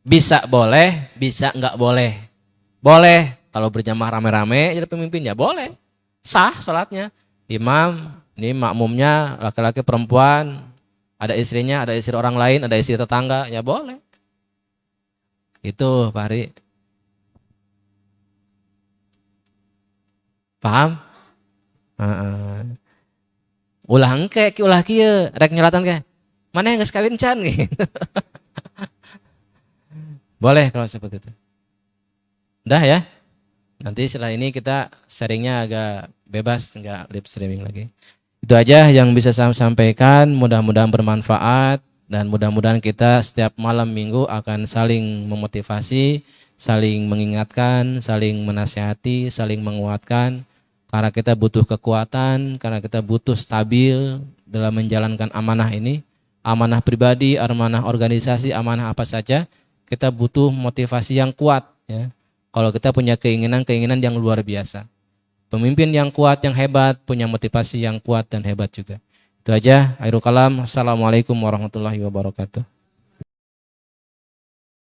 bisa boleh, bisa nggak boleh. Boleh kalau berjamaah rame-rame jadi pemimpin ya boleh. Sah salatnya. Imam, ini makmumnya laki-laki perempuan, ada istrinya, ada istri orang lain, ada istri tetangga, ya boleh. Itu Pak Hari. Paham? Ulah engke, ulah kieu, rek nyolatan ke. Mana yang geus kawin can gitu. Boleh kalau seperti itu. Udah ya. Nanti setelah ini kita sharingnya agak bebas, enggak live streaming lagi. Itu aja yang bisa saya sampaikan, mudah-mudahan bermanfaat dan mudah-mudahan kita setiap malam minggu akan saling memotivasi, saling mengingatkan, saling menasihati, saling menguatkan. Karena kita butuh kekuatan, karena kita butuh stabil dalam menjalankan amanah ini. Amanah pribadi, amanah organisasi, amanah apa saja, kita butuh motivasi yang kuat ya. Kalau kita punya keinginan yang luar biasa. Pemimpin yang kuat, yang hebat, punya motivasi yang kuat dan hebat juga. Itu aja, akhirul kalam. Assalamualaikum warahmatullahi wabarakatuh.